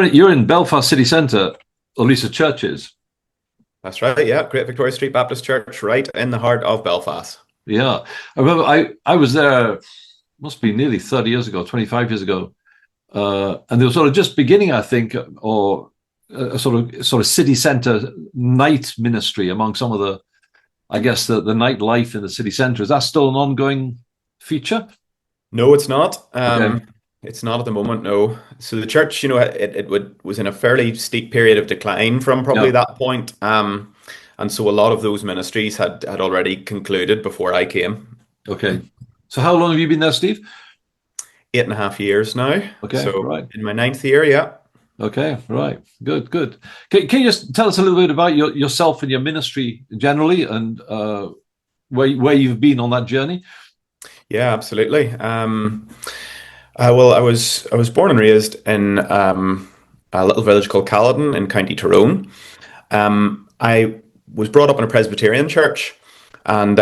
you're in Belfast city centre, or at least the church is. That's right. Yeah, Great Victoria Street Baptist Church, right in the heart of Belfast. Yeah, I remember I was there. Must be nearly 30 years ago, 25 years ago, and they were sort of just beginning, I think, or a sort of city centre night ministry among some of the, I guess, the nightlife in the city centre. Is that still an ongoing feature? No, it's not. Okay. It's not at the moment. No. So the church, was in a fairly steep period of decline from probably Yeah. that point. And so a lot of those ministries had already concluded before I came. Okay. So how long have you been there, Steve? 8.5 years now. Okay. So Right. in my ninth year, yeah. Okay. Right. Good. Good. Can you just tell us a little bit about yourself and your ministry generally, and where you've been on that journey? Yeah, absolutely. Well, I was born and raised in a little village called Caledon in County Tyrone. I was brought up in a Presbyterian church, and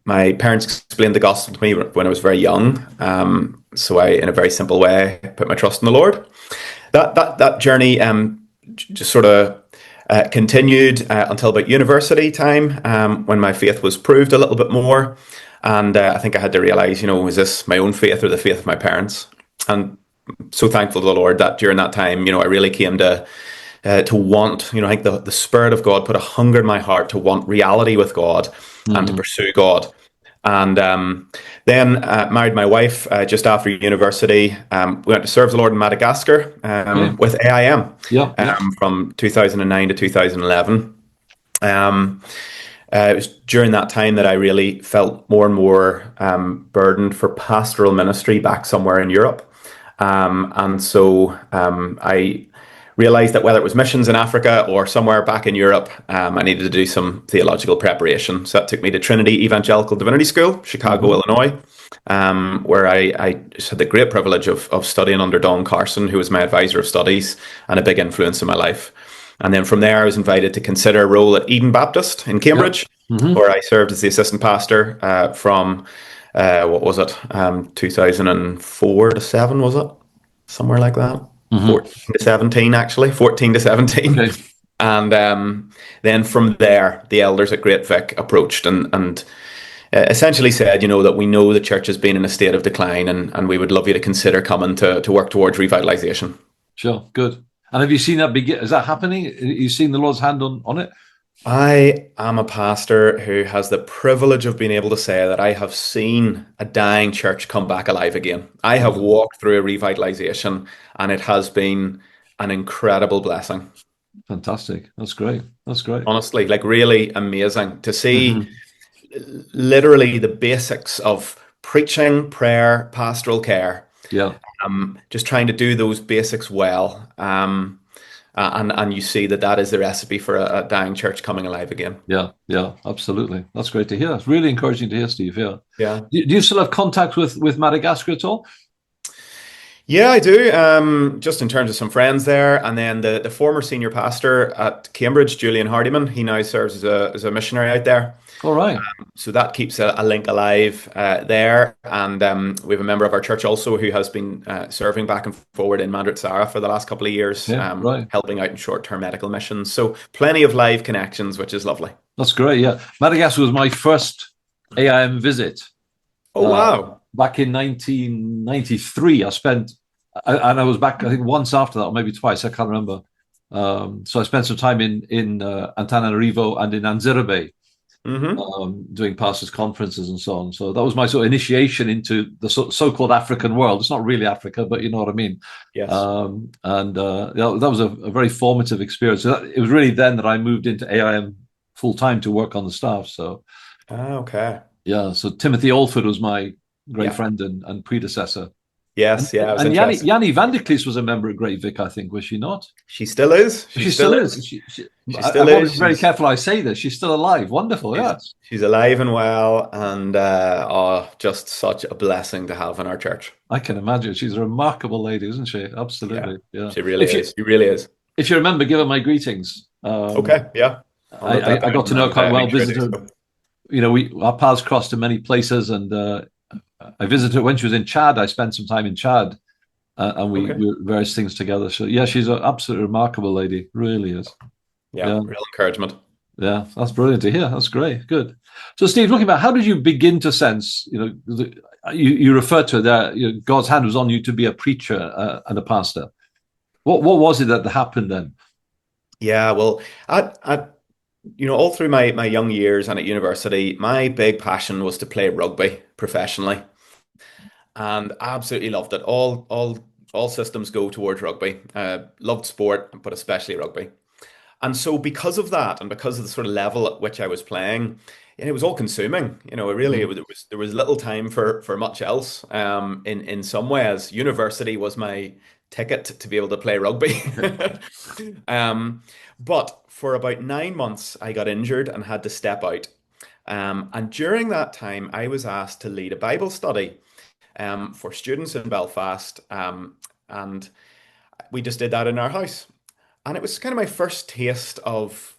my parents explained the gospel to me when I was very young. So I, in a very simple way, put my trust in the Lord. That journey just sort of continued until about university time, when my faith was proved a little bit more. And I think I had to realize, is this my own faith or the faith of my parents? And so thankful to the Lord that during that time, I really came to want, I think the Spirit of God put a hunger in my heart to want reality with God and to Mm-hmm. pursue God. And then married my wife just after university. We went to serve the Lord in Madagascar Okay. with AIM Yeah. Yeah. from 2009 to 2011. It was during that time that I really felt more and more burdened for pastoral ministry back somewhere in Europe. And so I realized that whether it was missions in Africa or somewhere back in Europe, I needed to do some theological preparation. So that took me to Trinity Evangelical Divinity School, Chicago, Mm-hmm. Illinois, where I just had the great privilege of studying under Don Carson, who was my advisor of studies and a big influence in my life. And then from there, I was invited to consider a role at Eden Baptist in Yeah. Cambridge, Mm-hmm. where I served as the assistant pastor from, what was it, 2004 to 7, was it? Somewhere like that. Mm-hmm. 14 to 17, actually, 14 to 17. Okay. And then from there, the elders at Great Vic approached and essentially said, that we know the church has been in a state of decline, and we would love you to consider coming to work towards revitalization. Sure. Good. And have you seen that begin? Is that happening? Have you seen the Lord's hand on it? I am a pastor who has the privilege of being able to say that I have seen a dying church come back alive again. I have Yeah. walked through a revitalization, and it has been an incredible blessing. Fantastic. That's great. That's great. Honestly, like really amazing to see Hmm. literally the basics of preaching, prayer, pastoral care, Yeah. just trying to do those basics well. And you see that is the recipe for a dying church coming alive again. Yeah. Yeah. Absolutely. That's great to hear. It's really encouraging to hear, Steve. Yeah. Yeah. Do you still have contact with Madagascar at all? Yeah, I do. Just in terms of some friends there, and then the former senior pastor at Cambridge, Julian Hardiman, he now serves as a missionary out there. All right. So that keeps a link alive there. And we have a member of our church also who has been serving back and forward in Mandrit for the last couple of years, Yeah. Right. helping out in short-term medical missions. So plenty of live connections, which is lovely. That's great. Yeah. Madagascar was my first AIM visit Oh, wow. back in 1993. And I was back, I think, once after that, or maybe twice. I can't remember. So I spent some time in Antananarivo and in Anzirabe, Hmm. doing pastors' conferences and so on. So that was my sort of initiation into the so-called African world. It's not really Africa, but you know what I mean. Yes. That was a very formative experience. So it was really then that I moved into AIM full time to work on the staff. So Okay. yeah, so Timothy Alford was my great Yeah. friend and predecessor. Yes. Yeah. It was And interesting. Yanni van der Klis was a member of Great Vic, I think, was she not? She still is. She still is. She I still want to is. be very careful I say this. She's still alive. Wonderful, yes. She's alive and well, and just such a blessing to have in our church. I can imagine. She's a remarkable lady, isn't she? Absolutely. Yeah. She really is. She really is. If you remember, give her my greetings. Okay, yeah. I got to know her quite well, Make sure I visited do her. so. Our paths crossed in many places, and I visited her when she was in Chad. I spent some time in Chad, and Okay. we various things together. So yeah, she's an absolutely remarkable lady, really is. Yeah, Yeah, real encouragement. yeah, that's brilliant to hear. That's great, good. So Steve, looking back, how did you begin to sense, you referred to it there, God's hand was on you to be a preacher and a pastor. What was it that happened then? Yeah, well, all through my young years and at university, my big passion was to play rugby professionally, and I absolutely loved it. All systems go towards rugby. Loved sport, but especially rugby. And so because of that, and because of the sort of level at which I was playing, it was all consuming. Mhm. There was little time for much else. In some ways, university was my ticket to be able to play rugby. Okay. Um, but for about 9 months, I got injured and had to step out. And during that time, I was asked to lead a Bible study for students in Belfast. And we just did that in our house. And it was kind of my first taste of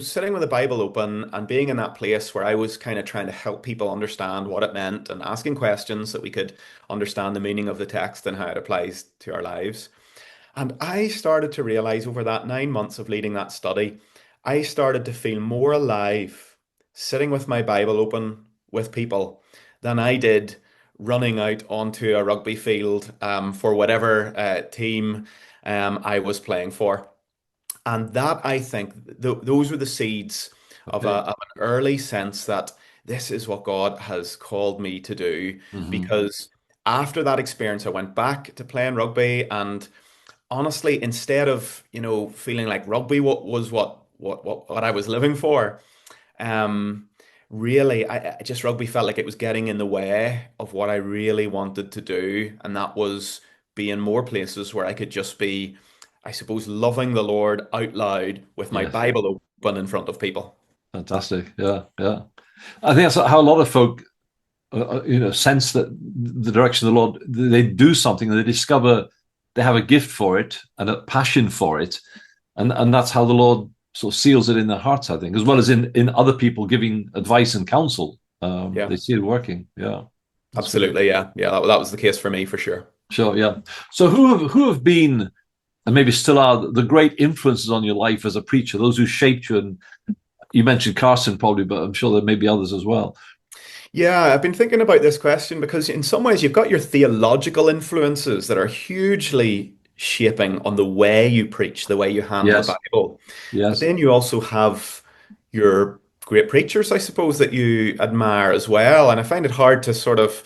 sitting with the Bible open and being in that place where I was kind of trying to help people understand what it meant and asking questions so that we could understand the meaning of the text and how it applies to our lives. And I started to realize over that 9 months of leading that study, I started to feel more alive sitting with my Bible open with people than I did running out onto a rugby field for whatever team I was playing for. And that, I think, those were the seeds Okay. of an early sense that this is what God has called me to do. Hmm. Because after that experience, I went back to playing rugby, and honestly, instead of feeling like rugby was what I was living for, um, really, I just rugby felt like it was getting in the way of what I really wanted to do, and that was be in more places where I could just be, I suppose, loving the Lord out loud with my Yes. Bible open in front of people. Fantastic. Yeah. Yeah. I think that's how a lot of folk, sense that the direction of the Lord, they do something and they discover they have a gift for it and a passion for it. And that's how the Lord sort of seals it in their hearts, I think, as well as in other people giving advice and counsel. Yeah, They see it working. Yeah. That's great. absolutely. Yeah, yeah, that was the case for me for sure. Sure. Yeah. So who have been and maybe still are the great influences on your life as a preacher, those who shaped you? And you mentioned Carson probably, but I'm sure there may be others as well. Yeah, I've been thinking about this question because in some ways you've got your theological influences that are hugely shaping on the way you preach, the way you handle the Yes. Bible. But Yes. then you also have your great preachers, I suppose, that you admire as well. And I find it hard to sort of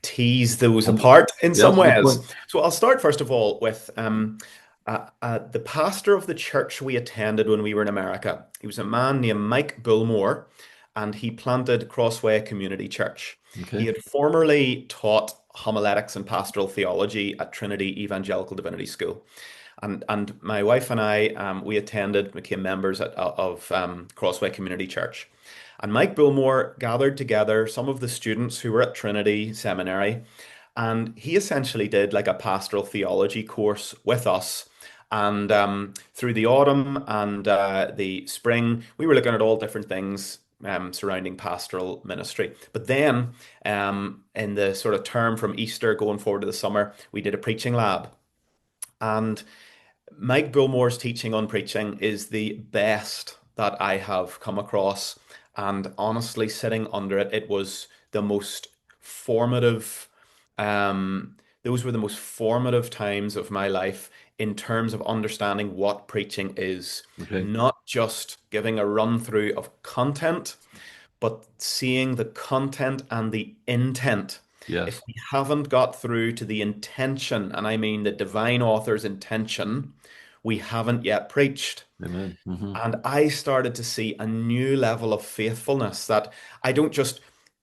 tease those And apart in yeah, some that's a good ways. point. So I'll start first of all with the pastor of the church we attended when we were in America. He was a man named Mike Bullmore, and he planted Crossway Community Church. He Okay. had formerly taught homiletics and pastoral theology at Trinity Evangelical Divinity School. And my wife and I, we attended, became members of Crossway Community Church. And Mike Bullmore gathered together some of the students who were at Trinity Seminary, and he essentially did like a pastoral theology course with us. And through the autumn and the spring, we were looking at all different things surrounding pastoral ministry. But then, in the sort of term from Easter going forward to the summer, we did a preaching lab. And Mike Bullmore's teaching on preaching is the best that I have come across. And honestly, sitting under it, it was the most formative, those were the most formative times of my life in terms of understanding what preaching is. Okay. Not just giving a run through of content, but seeing the content and the intent. If Yes. we haven't got through to the intention, and I mean the divine author's intention, we haven't yet preached. Amen. Hmm. And I started to see a new level of faithfulness that I don't just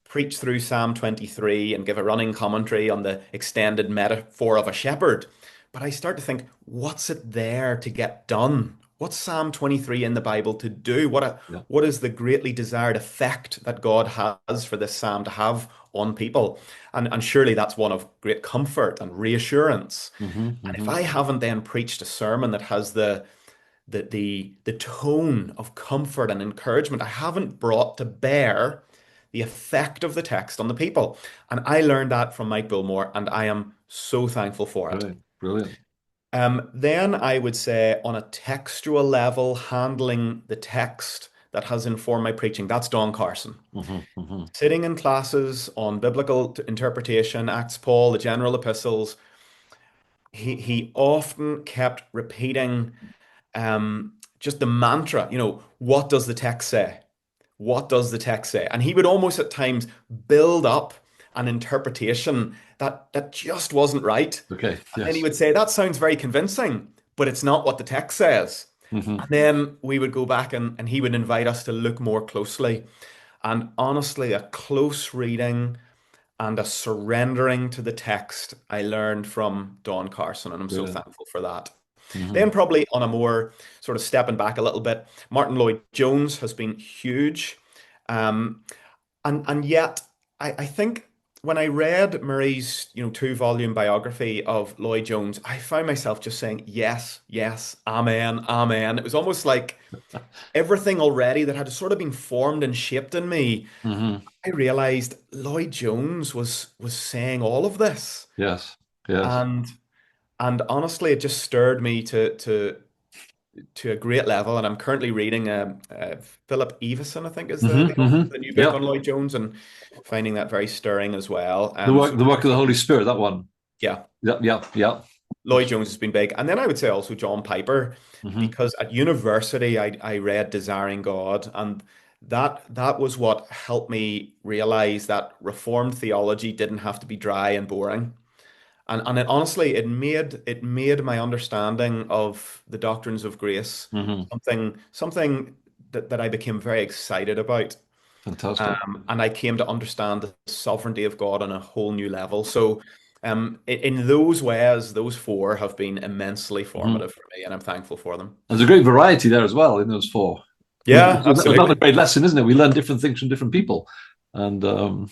preach through Psalm 23 and give a running commentary on the extended metaphor of a shepherd, but I start to think, what's it there to get done? What's Psalm 23 in the Bible to do? Yeah. What is the greatly desired effect that God has for this psalm to have on people? And surely that's one of great comfort and reassurance. Hmm. And if Hmm. I haven't then preached a sermon that has the tone of comfort and encouragement, I haven't brought to bear the effect of the text on the people. And I learned that from Mike Billmore, and I am so thankful for it. Brilliant. Brilliant. Then I would say on a textual level, handling the text that has informed my preaching, that's Don Carson. Hmm. Hmm. Sitting in classes on biblical interpretation, Acts Paul, the general epistles, he often kept repeating just the mantra, what does the text say? What does the text say? And he would almost at times build up an interpretation that just wasn't right. Okay. And then he Yes. would say, that sounds very convincing, but it's not what the text says. Hmm. And then we would go back and he would invite us to look more closely. And honestly, a close reading and a surrendering to the text I learned from Don Carson, and I'm so Brilliant. thankful for that. Hmm. Then, probably on a more sort of stepping back a little bit, Martin Lloyd Jones has been huge. Um, and yet, I think when I read Murray's, two-volume biography of Lloyd Jones, I found myself just saying, yes, yes, amen, amen. It was almost like everything already that had sort of been formed and shaped in me. Hmm. I realized Lloyd Jones was saying all of this. Yes. Yes. And and honestly, it just stirred me to a great level. And I'm currently reading Philip Evison, I think is Hmm. the author Hmm. of the new book Yeah. on Lloyd Jones, and finding that very stirring as well. So The work of the Holy Spirit. That one. yeah, Yeah. Yeah. Yeah. Lloyd Jones has been big. And then I would say also John Piper, Hmm. because at university I read Desiring God, and that was what helped me realize that Reformed theology didn't have to be dry and boring. And honestly, it made my understanding of the doctrines of grace Hmm. something that I became very excited about. Fantastic. And I came to understand the sovereignty of God on a whole new level. So, in those ways, those four have been immensely Hmm. formative for me, and I'm thankful for them. There's a great variety there as well in those four, which Yeah, is another absolutely. great lesson, isn't it? We learn different things from different people, and yeah,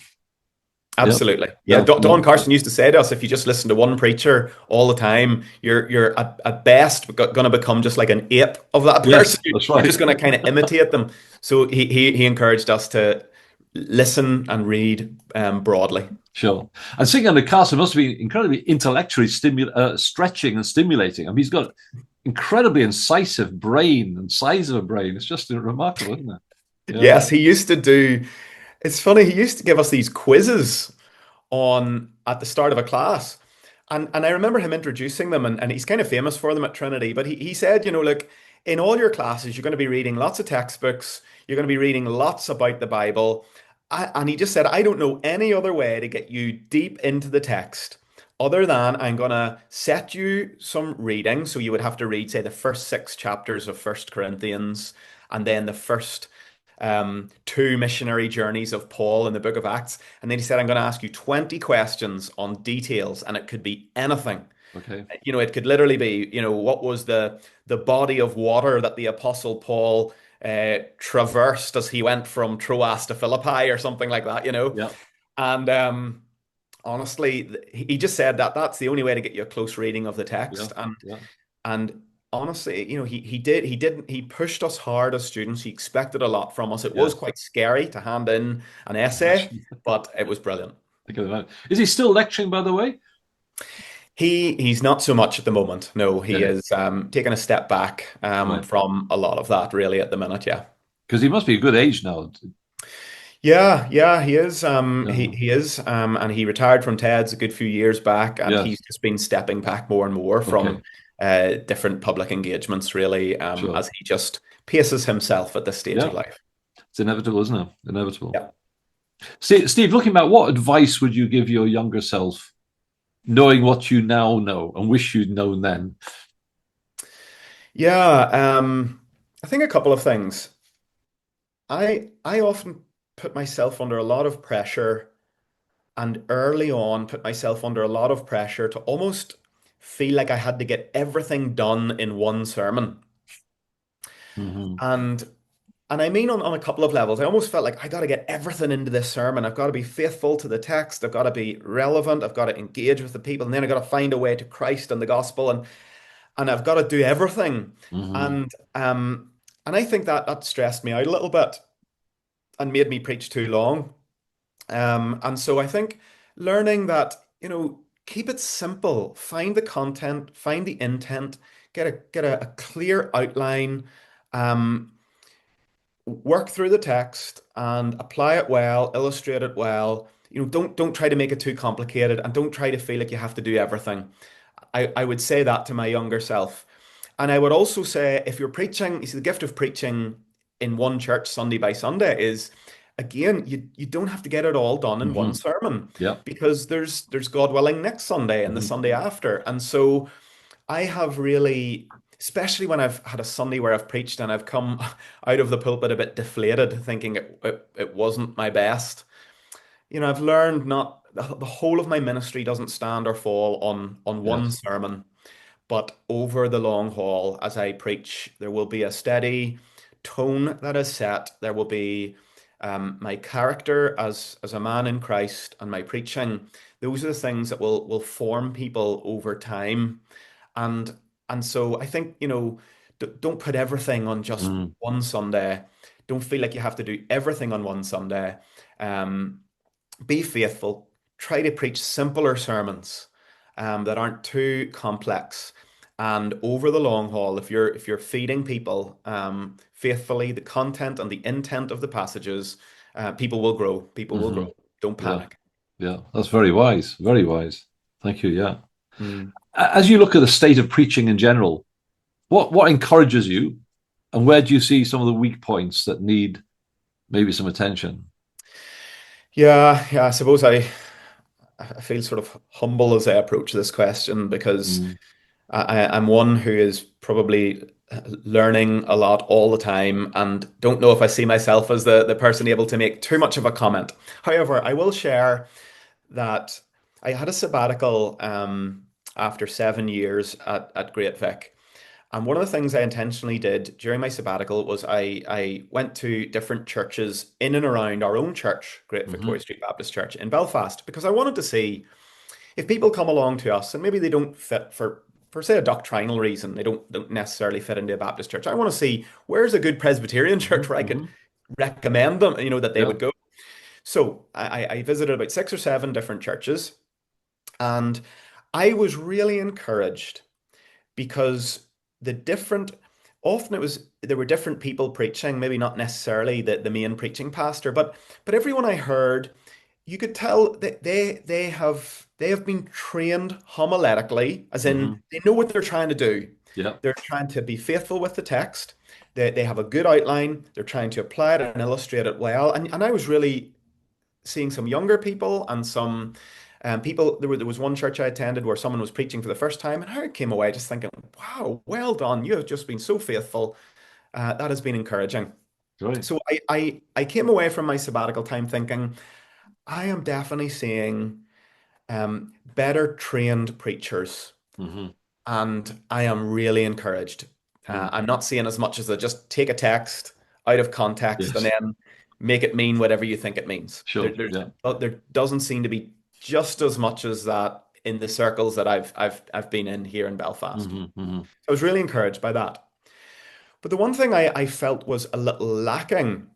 Absolutely. Yeah, yeah, yeah, Don Carson used to say to us, if you just listen to one preacher all the time, you're at best going to become just like an ape of that person. yes, that's You're right. just going to kind of imitate them. So he encouraged us to listen and read broadly. Sure. And singing under Carson must be incredibly intellectually stretching and stimulating. I mean, he's got incredibly incisive brain and size of a brain. It's just remarkable, isn't it? Yeah. Yes, he used to do. It's funny, he used to give us these quizzes on at the start of a class. And I remember him introducing them, and he's kind of famous for them at Trinity. But he said, look, in all your classes, you're going to be reading lots of textbooks, you're going to be reading lots about the Bible. And he just said, I don't know any other way to get you deep into the text other than I'm going to set you some reading. So you would have to read, say, the first six chapters of First Corinthians, and then the first two missionary journeys of Paul in the book of Acts. And then he said, I'm going to ask you 20 questions on details, and it could be anything. Okay. It could literally be, what was the body of water that the Apostle Paul traversed as he went from Troas to Philippi or something like that. Yeah. And honestly, he just said that that's the only way to get you a close reading of the Yeah. text. And Yeah. and honestly, he pushed us hard as students. He expected a lot from us. It was Yes. quite scary to hand in an essay, Imagine. but it was brilliant. I can imagine. Is he still lecturing, by the way? He's not so much at the moment. No, he Okay. is taking a step back Right. from a lot of that really at the minute. Yeah. Because he must be a good age now. Yeah, yeah, he is. Yeah. He is. And he retired from TEDS a good few years back, and Yes. he's just been stepping back more and more from Okay. different public engagements, really, Sure. as he just paces himself at this stage of Yeah. life. It's inevitable, isn't it? Inevitable. Yeah. Steve, looking back, what advice would you give your younger self, knowing what you now know and wish you'd known then? Yeah, I think a couple of things. I often put myself under a lot of pressure, and early on put myself under a lot of pressure to almost feel like I had to get everything done in one sermon. Hmm. And I mean on a couple of levels. I almost felt like I got to get everything into this sermon. I've got to be faithful to the text. I've got to be relevant. I've got to engage with the people, and then I've got to find a way to Christ and the gospel, and I've got to do everything. Hmm. And I think that stressed me out a little bit and made me preach too long. And so I think learning that, keep it simple. Find the content, find the intent, get a clear outline, um, work through the text and apply it well, illustrate it well. Don't try to make it too complicated and don't try to feel like you have to do everything. I would say that to my younger self. And I would also say if you're preaching, you see, the gift of preaching in one church Sunday by Sunday is, again, you don't have to get it all done in one Hmm. sermon Yeah. because there's God willing next Sunday and the Hmm. Sunday after. And so I have really, especially when I've had a Sunday where I've preached and I've come out of the pulpit a bit deflated, thinking it wasn't my best. I've learned not the whole of my ministry doesn't stand or fall on one Yes. sermon, but over the long haul, as I preach, there will be a steady tone that is set. There will be my character as a man in Christ and my preaching. Those are the things that will form people over time. And and so I think, don't put everything on just Mm. one Sunday. Don't feel like you have to do everything on one Sunday. Um, be faithful. Try to preach simpler sermons that aren't too complex. And over the long haul, if you're feeding people faithfully the content and the intent of the passages, people will grow. People will Hmm. grow. Don't Yeah. panic. Yeah. That's very wise. Very wise. Thank you. Yeah. Mm. As you look at the state of preaching in general, what encourages you, and where do you see some of the weak points that need maybe some attention? Yeah, yeah. I suppose I feel sort of humble as I approach this question because Mm. I'm one who is probably learning a lot all the time and don't know if I see myself as the person able to make too much of a comment. However, I will share that I had a sabbatical after 7 years at Great Vic. And one of the things I intentionally did during my sabbatical was I went to different churches in and around our own church, Great Victoria Hmm. Street Baptist Church in Belfast, because I wanted to see if people come along to us and maybe they don't fit for say a doctrinal reason, they don't necessarily fit into a Baptist church. I want to see where's a good Presbyterian Hmm. church where I could Hmm. recommend them, that they Yeah. would go. So I visited about 6 or 7 different churches, and I was really encouraged because the different often it was there were different people preaching, maybe not necessarily the main preaching pastor, but everyone I heard, you could tell that they have been trained homiletically, as in Hmm. they know what they're trying to do. Yeah. They're trying to be faithful with the text. They have a good outline. They're trying to apply it and illustrate it well. And I was really seeing some younger people and some people. There was one church I attended where someone was preaching for the first time, and I came away just thinking, "Wow, well done! You have just been so faithful. That has been encouraging." Great. So I came away from my sabbatical time thinking, I am definitely seeing better trained preachers, Hmm. and I am really encouraged. Mm. I'm not seeing as much as they just take a text out of context and Yes. then make it mean whatever you think it means. Sure. Yeah. There doesn't seem to be just as much as that in the circles that I've been in here in Belfast. Hmm. Hmm. I was really encouraged by that. But the one thing I felt was a little lacking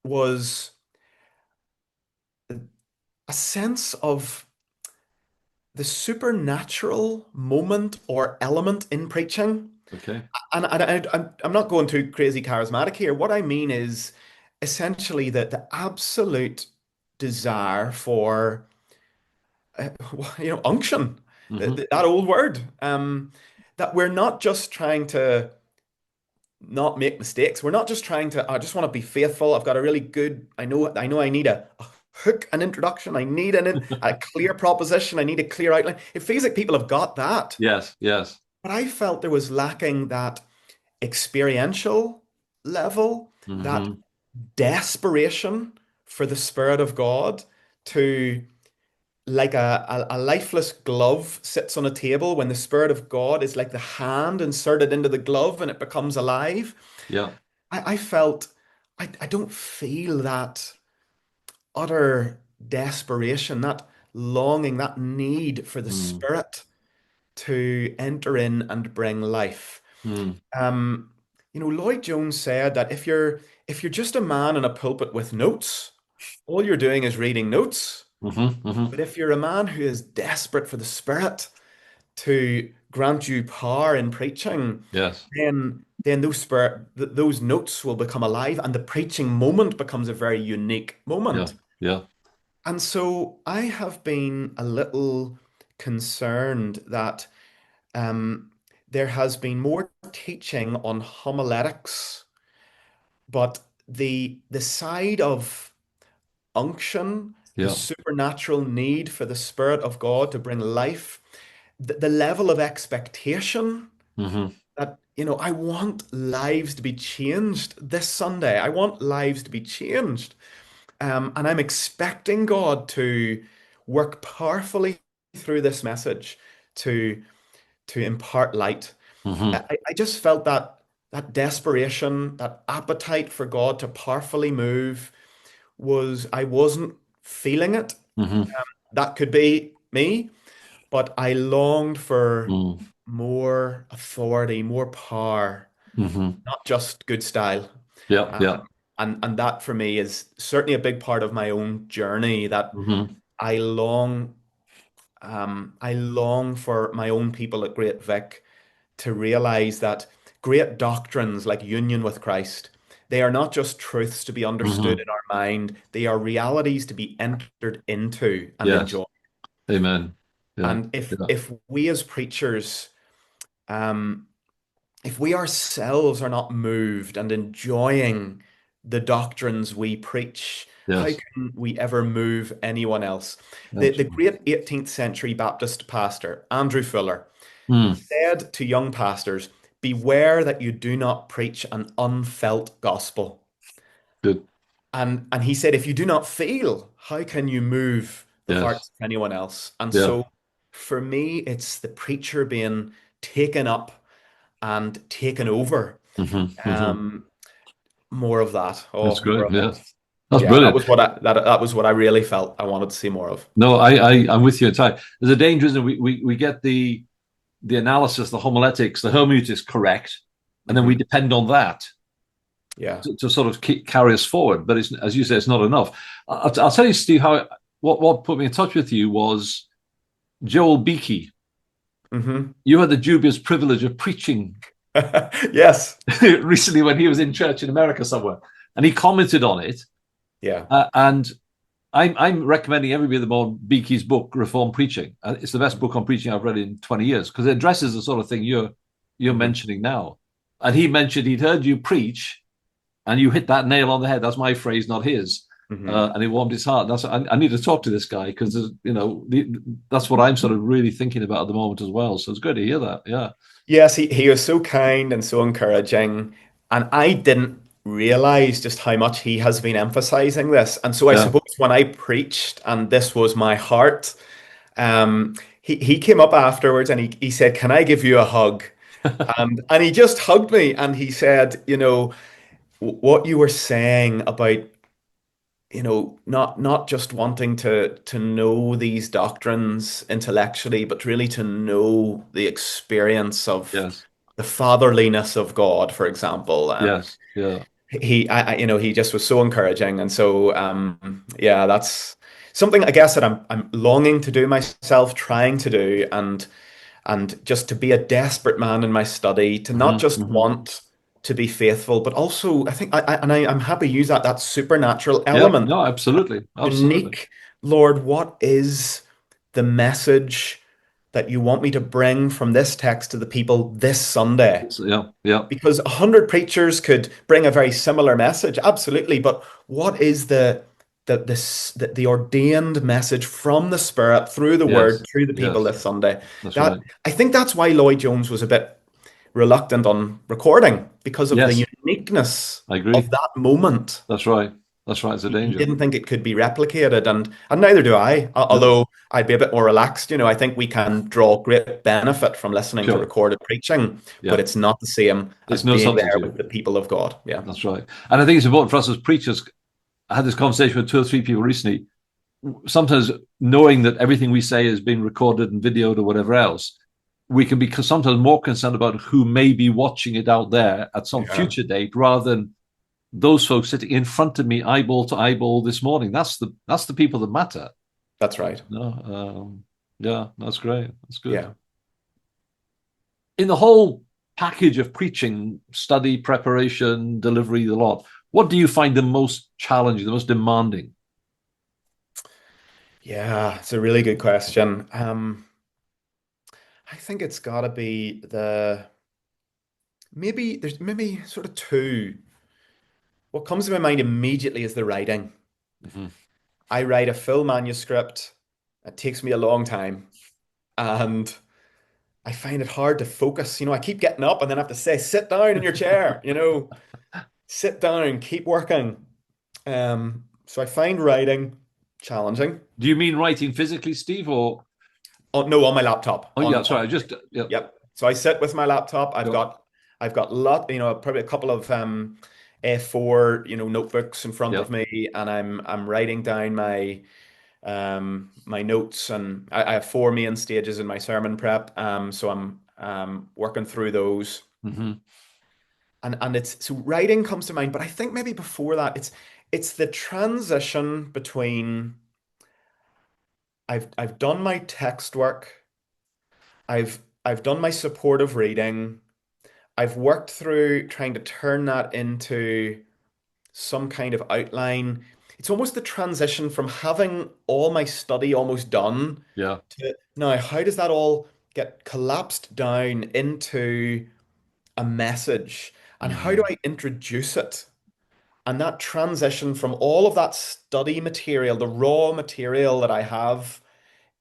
was a sense of the supernatural moment or element in preaching. Okay. And I'm not going too crazy charismatic here. What I mean is essentially that the absolute desire for, uh, unction, Hmm. that old word, that we're not just trying to not make mistakes. We're not just trying to, I just want to be faithful. I've got a really good, I know I need a hook, an introduction. I need a clear proposition. I need a clear outline. It feels like people have got that. Yes. Yes. But I felt there was lacking that experiential level, that Hmm. desperation for the Spirit of God to, like a lifeless glove sits on a table when the Spirit of God is like the hand inserted into the glove and it becomes alive. Yeah. I felt I don't feel that utter desperation, that longing, that need for the Mm. Spirit to enter in and bring life. Mm. Um, Lloyd Jones said that if you're just a man in a pulpit with notes, all you're doing is reading notes. But if you're a man who is desperate for the Spirit to grant you power in preaching, Yes. then those notes will become alive, and the preaching moment becomes a very unique Yeah. moment. Yeah. And so I have been a little concerned that um, there has been more teaching on homiletics, but the side of unction, the Yeah. supernatural need for the Spirit of God to bring life, the level of expectation Hmm. that, I want lives to be changed this Sunday. I want lives to be changed. And I'm expecting God to work powerfully through this message to impart light. Hmm. I just felt that desperation, that appetite for God to powerfully move I wasn't feeling it. Hmm. That could be me, but I longed for Hmm. more authority, more power, Hmm. not just good style. Yeah. Um, Yeah. and that for me is certainly a big part of my own journey that Hmm. I long I long for my own people at Great Vic to realize that great doctrines like union with Christ, they are not just truths to be understood Hmm. in our mind, they are realities to be entered into and Yes. enjoyed. Amen. Yeah. And if Yeah. if we as preachers, um, if we ourselves are not moved and enjoying the doctrines we preach, how Yes. can we ever move anyone else? The Absolutely. great 18th century Baptist pastor, Andrew Fuller, Mm. said to young pastors, beware that you do not preach an unfelt gospel. Good. And he said, if you do not feel, how can you move the Yes. hearts of anyone else? And Yeah. so for me, it's the preacher being taken up and taken over. Hmm. Hmm. Um, More of that. That's Oh, more good. of Yeah. it. That's Yeah, that brilliant. was what that was what I really felt I wanted to see more of. No, I'm with you entirely. There's a danger, isn't there? We get the analysis, the homiletics, the hermeneutics correct, and then we Hmm. depend on that Yeah. to sort of carry us forward. But it's, as you say, it's not enough. I'll tell you, Steve, how what put me in touch with you was Joel Beakey. Hmm. You had the dubious privilege of preaching Yes. recently when he was in church in America somewhere, and he commented on it. Yeah. And I'm recommending everybody the more Beakey's book, Reform Preaching. It's the best book on preaching I've read in 20 years because it addresses the sort of thing you're Hmm. mentioning now. And he mentioned he'd heard you preach, and you hit that nail on the head. That's my phrase, not his. Hmm. And it warmed his heart. I need to talk to this guy because that's what I'm sort of really thinking about at the moment as well. So it's good to hear that. Yeah, Yes, he was so kind and so encouraging. And I didn't realize just how much he has been emphasizing this. And so I yeah, suppose when I preached and this was my heart, he came up afterwards and he said, can I give you a hug? And he just hugged me and he said, what you were saying about, not just wanting to know these doctrines intellectually, but really to know the experience of yes, the fatherliness of God, for example. yes, yeah, He just was so encouraging, and so yeah, that's something I guess that I'm longing to do myself, trying to do, and just to be a desperate man in my study, to not hmm, just hmm, want to be faithful, but also I think I'm happy to use that supernatural yeah. element, No, absolutely, absolutely. unique. Lord, what is the message that you want me to bring from this text to the people this Sunday? Yeah, yeah, Because 100 preachers could bring a very similar message, absolutely. But what is the ordained message from the Spirit through the Word yes, through the people yes. this Sunday? That's That right. I think that's why Lloyd Jones was a bit reluctant on recording because of the Yes, uniqueness I of agree. that moment. That's right. That's right. It's a He danger. didn't think it could be replicated, and neither do I. No, Although I'd be a bit more relaxed. I think we can draw great benefit from listening to sure. recorded preaching, but Yeah. it's not the same as It's no being there substitute. with the people of God. Yeah. That's right. And I think it's important for us as preachers. I had this conversation with two or three people recently. Sometimes knowing that everything we say is being recorded and videoed or whatever else, we can be sometimes more concerned about who may be watching it out there at some Yeah. future date rather than those folks sitting in front of me eyeball to eyeball this morning. That's the people that matter. That's right. No, yeah, that's great. That's good. Yeah. In the whole package of preaching, study, preparation, delivery, the lot, what do you find the most challenging, the most demanding? Yeah, it's a really good question. I think it's got to be there's maybe sort of two. What comes to my mind immediately is the writing. Mhm. I write a full manuscript. It takes me a long time, and I find it hard to focus. I keep getting up and then I have to say, sit down in your chair, sit down, keep working. So I find writing challenging. Do you mean writing physically, Steve, or Oh, no, on my laptop. oh yeah, sorry, I just yeah, Yep. So I sit with my laptop. I've yeah, got I've got probably a couple of A4, notebooks in front yeah. of me, and I'm writing down my notes, and I have four main stages in my sermon prep. So I'm working through those. Hmm. And it's so writing comes to mind, but I think maybe before that, it's the transition between I've done my text work, I've done my supportive reading, I've worked through trying to turn that into some kind of outline. It's almost the transition from having all my study almost done Yeah. to now, how does that all get collapsed down into a message? And how do Hmm. I introduce it? And that transition from all of that study material, the raw material that I have,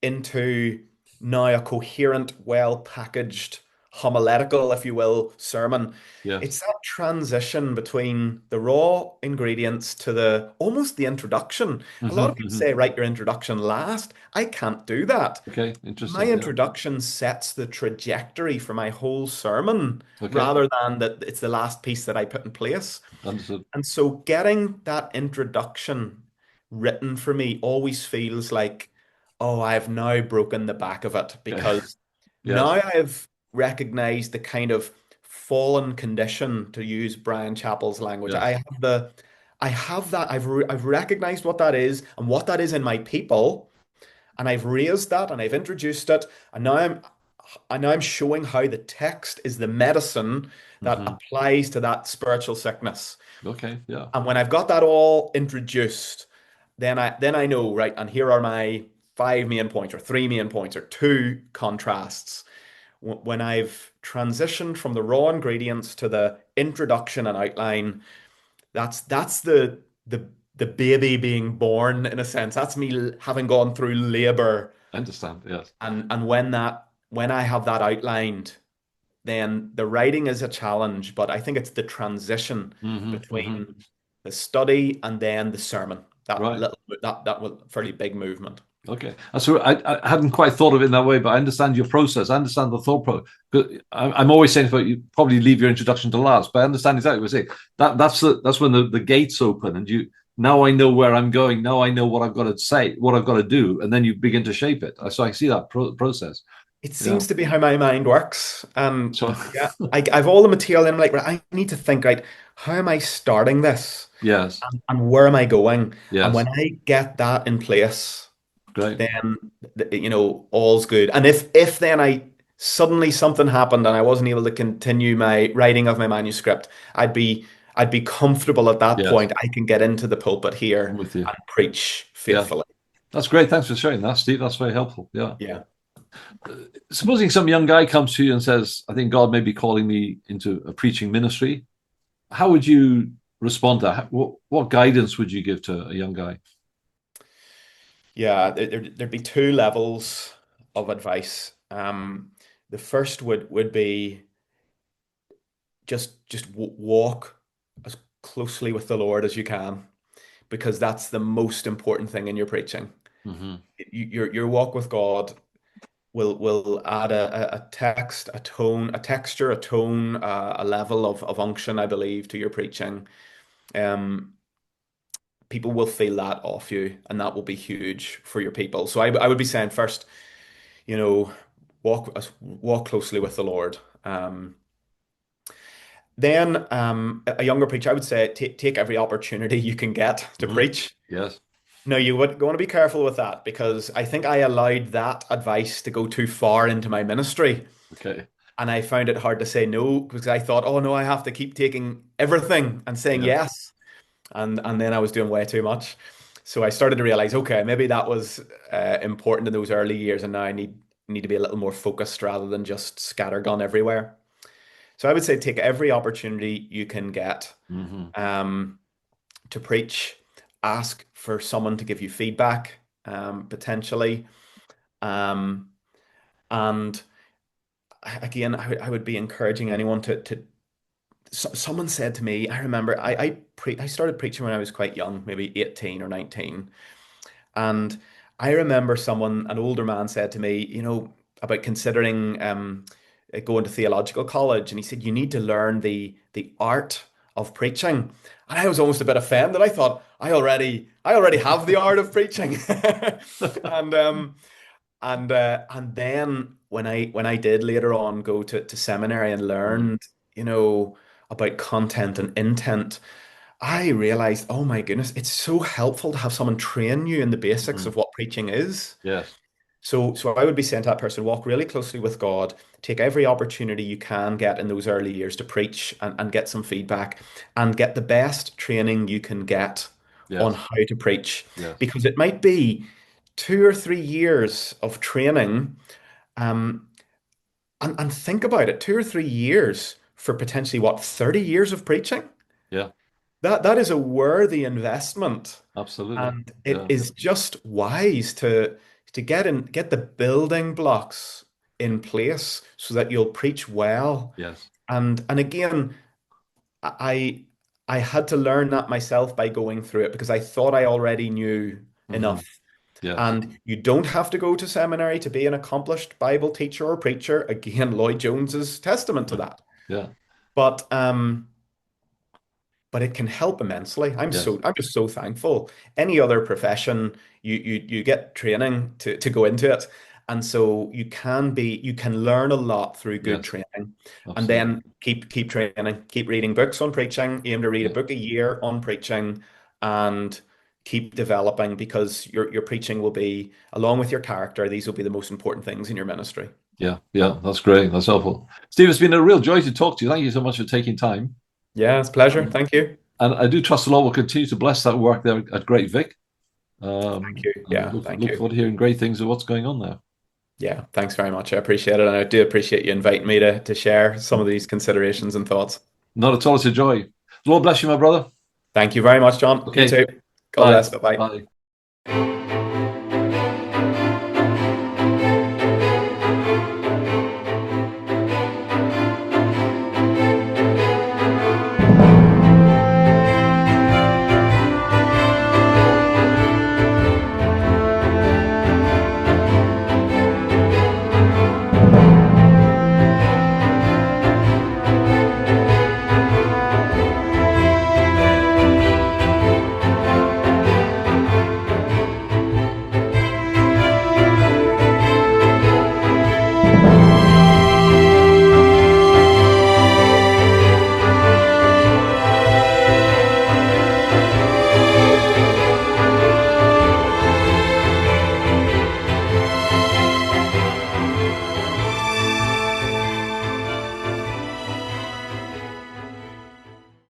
into now a coherent, well packaged, homiletical, if you will, sermon. It's Yes. that transition between the raw ingredients to the almost the introduction. A lot Hmm. of people Hmm. say, write your introduction last. I can't do that. Okay, My interesting. Yeah. introduction sets the trajectory for my whole sermon Okay, rather than that it's the last piece that I put in place. understood. And so getting that introduction written for me always feels like, oh, I've now broken the back of it Okay. because now Yes. I've recognized the kind of fallen condition, to use Brian Chappell's language. Yes. I have that. I've recognized what that is and what that is in my people, and I've raised that and I've introduced it, and now I'm showing how the text is the medicine that Hmm. applies to that spiritual sickness. Okay. Yeah. And when I've got that all introduced, then I know, right, and here are my five main points or three main points or two contrasts. When I've transitioned from the raw ingredients to the introduction and outline, that's the baby being born in a sense. That's me having gone through labor. I understand. Yes. And when I have that outlined, then the writing is a challenge, but I think it's the transition Hmm. Hmm. between the study and then the sermon. That Right. little that was fairly big movement. Okay. So I hadn't quite thought of it in that way, but I understand your process. I understand the thought process. I'm always saying about you probably leave your introduction to last, but I understand exactly what you're saying. That's when the gates open and you now I know where I'm going. Now I know what I've got to say, what I've got to do, and then you begin to shape it. So I see that process. It Yeah. seems to be how my mind works. So Yeah, I've all the material and I'm like, right, I need to think, right, how am I starting this? yes, And where am I going? And when yes, I get that in place, great. then all's good. And if then I suddenly something happened and I wasn't able to continue my writing of my manuscript, I'd be comfortable at that Yes, point. I can get into the pulpit I'm here with you. and preach Yeah, faithfully. that's great. Thanks for sharing that, Steve. That's very helpful. Yeah. Yeah. Supposing some young guy comes to you and says, I think God may be calling me into a preaching ministry, how would you respond to that? What guidance would you give to a young guy? Yeah, there'd be two levels of advice. The first would be just walk as closely with the Lord as you can, because that's the most important thing in your preaching. Hmm. Your walk with God will add a text, a tone, a texture, a tone, a level of unction, I believe, to your preaching. Um, People will feel that off you, and that will be huge for your people. So I would be saying first, you know, walk closely with the Lord. Then a younger preacher, I would say take every opportunity you can get to Hmm. preach. Yes. No, you would want to be careful with that because I think I allowed that advice to go too far into my ministry. Okay. And I found it hard to say no because I thought, oh no, I have to keep taking everything and saying Yeah. yes. And then I was doing way too much. So I started to realize, okay, maybe that was important in those early years, and now I need to be a little more focused rather than just scattergun everywhere. So I would say take every opportunity you can get Hmm. um, to preach. Ask for someone to give you feedback, potentially. Um, and again, I would be encouraging anyone to someone said to me, I remember I started preaching when I was quite young, maybe 18 or 19. And I remember an older man said to me, about considering going to theological college. And he said, you need to learn the art of preaching. And I was almost a bit offended. I thought, I already have the art of preaching. And and then when I did later on go to seminary and Mm. learned, you know, about content and intent, I realized, oh my goodness, it's so helpful to have someone train you in the basics Hmm. of what preaching is. Yes. So I would be saying to that person, walk really closely with God, take every opportunity you can get in those early years to preach and get some feedback and get the best training you can get on Yes. how to preach. Yes. Because it might be 2 or 3 years of training. Um, and think about it, 2 or 3 years for potentially what, 30 years of preaching? Yeah. That is a worthy investment. Absolutely. And it Yeah. is just wise to get the building blocks in place so that you'll preach well. Yes. And again, I I had to learn that myself by going through it because I thought I already knew Hmm. enough. Yes. And you don't have to go to seminary to be an accomplished Bible teacher or preacher. Again, Lloyd Jones is testament to Uh, that. Yeah. But but it can help immensely. Yes. I'm just so thankful. Any other profession, you get training to go into it. And so you can learn a lot through good Yes. training. And Absolutely. then keep training, keep reading books on preaching, aim to read a Yeah. book a year on preaching and keep developing because your preaching will be, along with your character, these will be the most important things in your ministry. Yeah. Yeah. That's great. That's helpful. Steve, it's been a real joy to talk to you. Thank you so much for taking time. Yeah, it's a pleasure. Um, Thank you. and I do trust the Lord will continue to bless that work there at Great Vic. Thank you. And Yeah, thank look you. forward to hearing great things of what's going on there. Yeah, thanks very much. I appreciate it. And I do appreciate you inviting me to share some of these considerations and thoughts. Not at all. It's a joy. Lord bless you, my brother. Thank you very much, John. You Okay. too. God Bye. bless. Bye-bye. Bye.